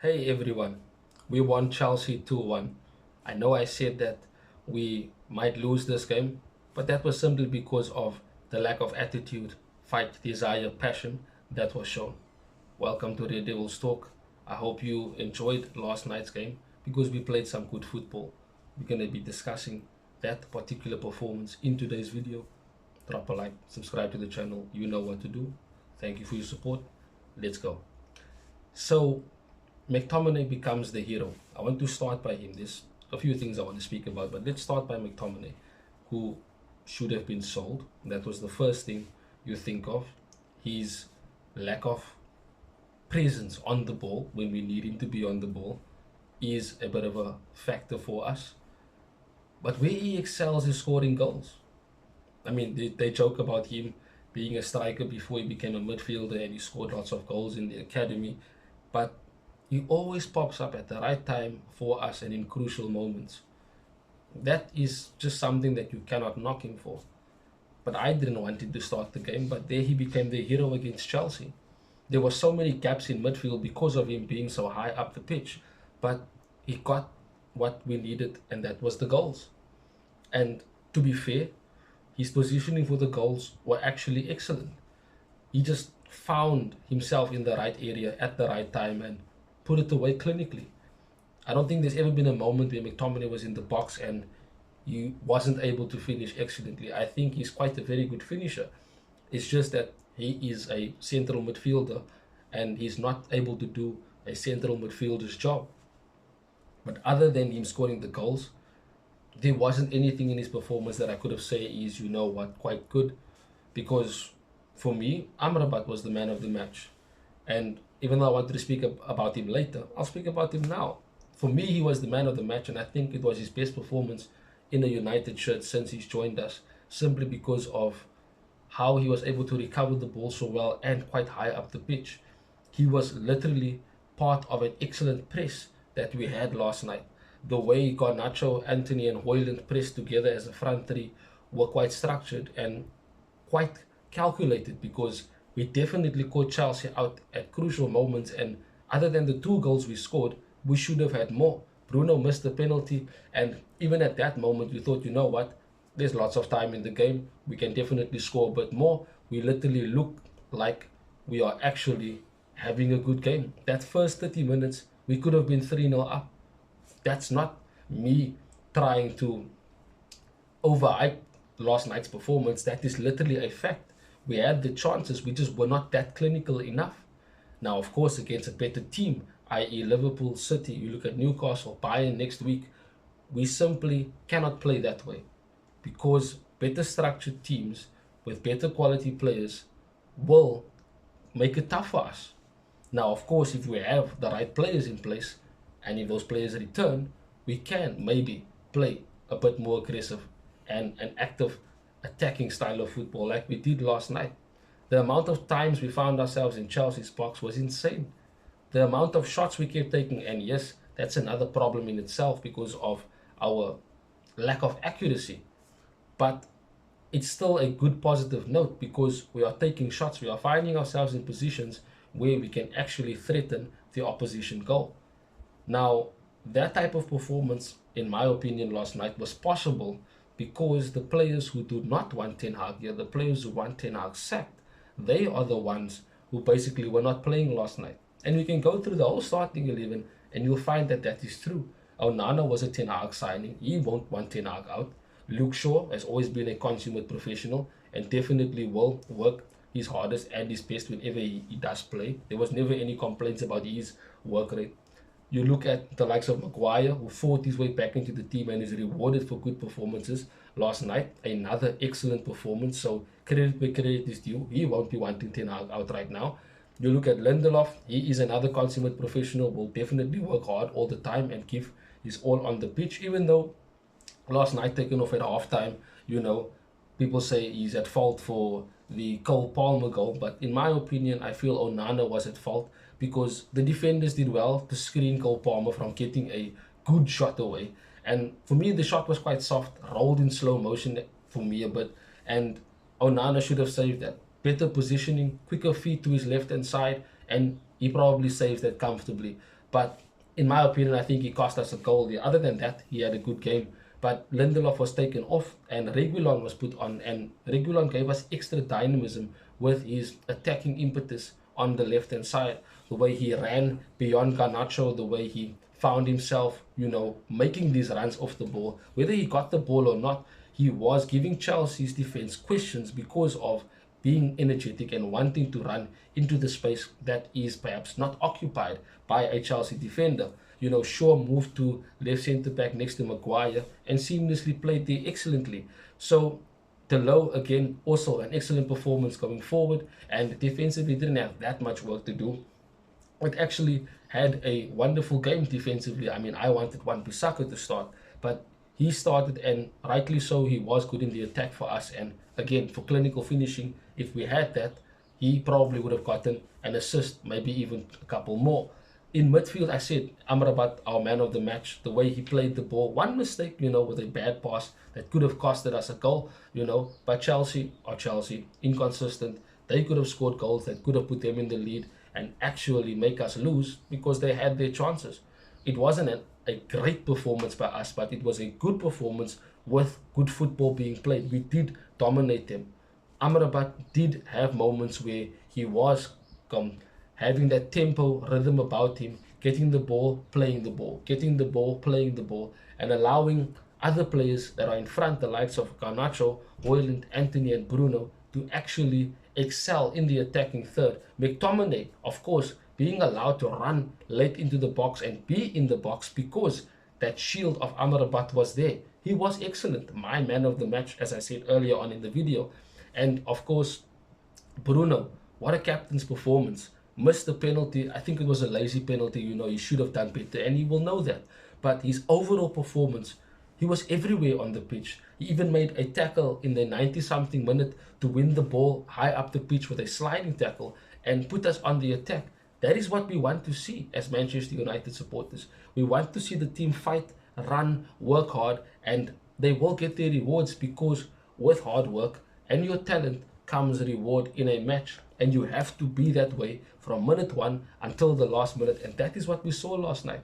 Hey everyone, we won Chelsea 2-1. I know I said that we might lose this game, but that was simply because of the lack of attitude, fight, desire, passion that was shown. Welcome to Red Devils Talk. I hope you enjoyed last night's game because we played some good football. We're going to be discussing that particular performance in today's video. Drop a like, subscribe to the channel, you know what to do. Thank you for your support. Let's go. So, Mctominay becomes the hero. I want to start by him. There's a few things I want to speak about, but let's start by Mctominay, who should have been sold. That was the first thing you think of. His lack of presence on the ball when we need him to be on the ball is a bit of a factor for us. But where he excels is scoring goals. I mean, they joke about him being a striker before he became a midfielder and he scored lots of goals in the academy. But he always pops up at the right time for us and in crucial moments. That is just something that you cannot knock him for. But I didn't want him to start the game, but there he became the hero against Chelsea. There were so many gaps in midfield because of him being so high up the pitch, but he got what we needed, and that was the goals. And to be fair, his positioning for the goals were actually excellent. He just found himself in the right area at the right time and put it away clinically. I don't think there's ever been a moment where McTominay was in the box and he wasn't able to finish excellently. I think he's quite a very good finisher. It's just that he is a central midfielder and he's not able to do a central midfielder's job. But other than him scoring the goals, there wasn't anything in his performance that I could have said is, quite good. Because for me, Amrabat was the man of the match. And even though I wanted to speak about him later, I'll speak about him now. For me, he was the man of the match, and I think it was his best performance in a United shirt since he's joined us, simply because of how he was able to recover the ball so well and quite high up the pitch. He was literally part of an excellent press that we had last night. The way Garnacho, Anthony, and Hoyland pressed together as a front three were quite structured and quite calculated because we definitely caught Chelsea out at crucial moments. And other than the two goals we scored, we should have had more. Bruno missed the penalty, and even at that moment, we thought, you know what, there's lots of time in the game. We can definitely score a bit more. We literally look like we are actually having a good game. That first 30 minutes, we could have been 3-0 up. That's not me trying to overhype last night's performance. That is literally a fact. We had the chances, we just were not that clinical enough. Now, of course, against a better team, i.e., Liverpool, City, you look at Newcastle, Bayern next week, we simply cannot play that way because better structured teams with better quality players will make it tough for us. Now, of course, if we have the right players in place and if those players return, we can maybe play a bit more aggressive and an active attacking style of football like we did last night. The amount of times we found ourselves in Chelsea's box was insane. The amount of shots we kept taking, and yes, that's another problem in itself because of our lack of accuracy. But it's still a good positive note because we are taking shots, we are finding ourselves in positions where we can actually threaten the opposition goal. Now, that type of performance, in my opinion, last night was possible because the players who do not want Ten Hag here, the players who want Ten Hag sacked, they are the ones who basically were not playing last night. And we can go through the whole starting 11 and you'll find that that is true. Onana was a Ten Hag signing. He won't want Ten Hag out. Luke Shaw has always been a consummate professional and definitely will work his hardest and his best whenever he does play. There was never any complaints about his work rate. You look at the likes of Maguire, who fought his way back into the team and is rewarded for good performances. Last night, another excellent performance. So credit where credit is due. He won't be wanting Ten Hag out right now. You look at Lindelof, he is another consummate professional, will definitely work hard all the time and give his all on the pitch, even though last night taken off at halftime, people say he's at fault for the Cole Palmer goal. But in my opinion, I feel Onana was at fault because the defenders did well to screen Cole Palmer from getting a good shot away. And for me, the shot was quite soft, rolled in slow motion for me a bit. And Onana should have saved that. Better positioning, quicker feet to his left-hand side, and he probably saves that comfortably. But in my opinion, I think he cost us a goal there. Other than that, he had a good game. But Lindelof was taken off and Reguilon was put on. And Reguilon gave us extra dynamism with his attacking impetus on the left-hand side. The way he ran beyond Garnacho, the way he found himself, making these runs off the ball. Whether he got the ball or not, he was giving Chelsea's defense questions because of being energetic and wanting to run into the space that is perhaps not occupied by a Chelsea defender. Shaw moved to left centre back next to Maguire and seamlessly played there excellently. So Delo, again, also an excellent performance going forward, and defensively didn't have that much work to do. It actually had a wonderful game defensively. I mean, I wanted Wan-Bissaka to start, but he started, and rightly so, he was good in the attack for us. And again, for clinical finishing, if we had that, he probably would have gotten an assist, maybe even a couple more. In midfield, I said Amrabat, our man of the match, the way he played the ball. One mistake, with a bad pass that could have costed us a goal, but Chelsea, inconsistent. They could have scored goals that could have put them in the lead and actually make us lose because they had their chances. It wasn't a great performance by us, but it was a good performance with good football being played. We did dominate them. Amrabat did have moments where he was having that tempo rhythm about him, getting the ball, playing the ball, getting the ball, playing the ball, and allowing other players that are in front, the likes of Garnacho, Højlund, Antony, and Bruno, to actually excel in the attacking third. Mctominay, of course, being allowed to run late into the box and be in the box because that shield of Amrabat was there. He was excellent, my man of the match, as I said earlier on in the video. And of course, Bruno, what a captain's performance. Missed the penalty. I think it was a lazy penalty. He should have done better, and he will know that. But his overall performance, he was everywhere on the pitch. He even made a tackle in the 90-something minute to win the ball high up the pitch with a sliding tackle and put us on the attack. That is what we want to see as Manchester United supporters. We want to see the team fight, run, work hard, and they will get their rewards because with hard work and your talent comes a reward in a match. And you have to be that way from minute 1 until the last minute. And that is what we saw last night.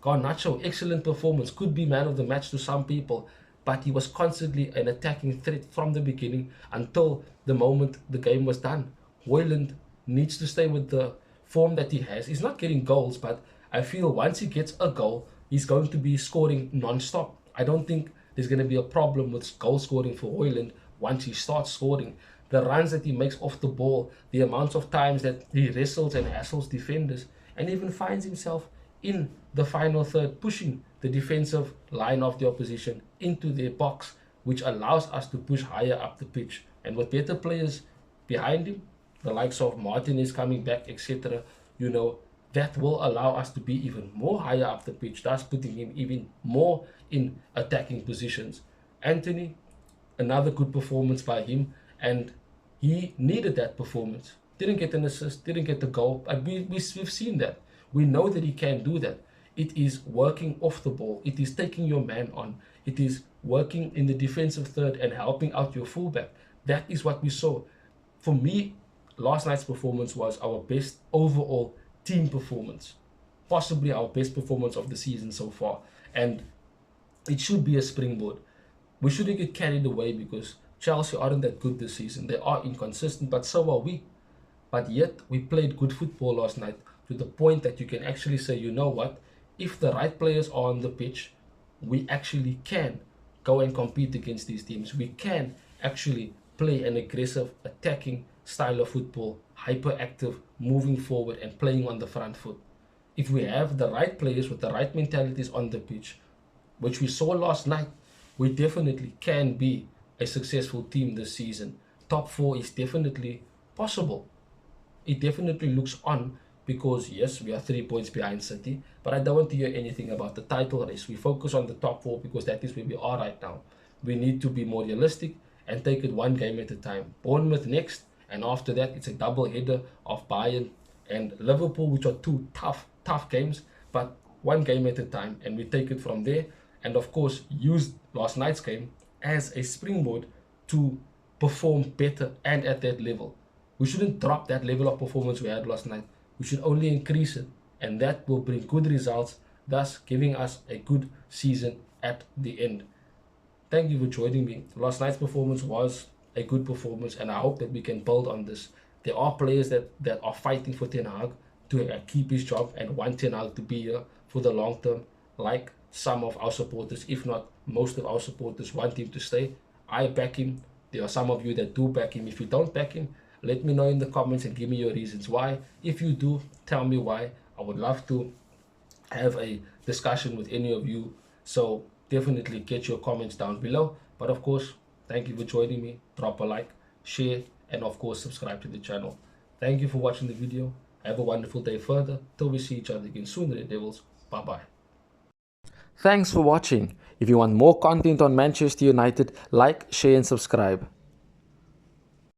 Garnacho, excellent performance, could be man of the match to some people, but he was constantly an attacking threat from the beginning until the moment the game was done. Højlund needs to stay with the form that he has. He's not getting goals, but I feel once he gets a goal, he's going to be scoring non-stop. I don't think there's going to be a problem with goal scoring for Højlund once he starts scoring. The runs that he makes off the ball, the amounts of times that he wrestles and hassles defenders, and even finds himself in the final third, pushing the defensive line of the opposition into their box, which allows us to push higher up the pitch. And with better players behind him, the likes of Martinez coming back, etc., that will allow us to be even more higher up the pitch, thus putting him even more in attacking positions. Antony, another good performance by him, and he needed that performance. Didn't get an assist, didn't get the goal. We've seen that. We know that he can do that. It is working off the ball. It is taking your man on. It is working in the defensive third and helping out your fullback. That is what we saw. For me, last night's performance was our best overall team performance. Possibly our best performance of the season so far. And it should be a springboard. We shouldn't get carried away because Chelsea aren't that good this season. They are inconsistent, but so are we. But yet, we played good football last night to the point that you can actually say, you know what, if the right players are on the pitch, we actually can go and compete against these teams. We can actually play an aggressive, attacking style of football, hyperactive, moving forward and playing on the front foot. If we have the right players with the right mentalities on the pitch, which we saw last night, we definitely can be a successful team this season. Top 4 is definitely possible. It definitely looks on because yes, we are 3 points behind City, but I don't want to hear anything about the title race. We focus on the top 4 because that is where we are right now. We need to be more realistic and take it one game at a time. Bournemouth next, and after that it's a double header of Bayern and Liverpool, which are two tough games, but one game at a time, and we take it from there. And of course, use last night's game as a springboard to perform better and at that level. We shouldn't drop that level of performance we had last night. We should only increase it and that will bring good results, thus giving us a good season at the end. Thank you for joining me. Last night's performance was a good performance, and I hope that we can build on this. There are players that are fighting for Ten Hag to keep his job and want Ten Hag to be here for the long term, like some of our supporters, if not most of our supporters, want him to stay. I back him. There are some of you that do back him. If you don't back him, let me know in the comments and give me your reasons why. If you do, tell me why. I would love to have a discussion with any of you. So definitely get your comments down below. But of course, thank you for joining me. Drop a like, share, and of course subscribe to the channel. Thank you for watching the video. Have a wonderful day further. Till we see each other again soon, Red Devils. Bye bye. Thanks for watching. If you want more content on Manchester United, like, share, and subscribe.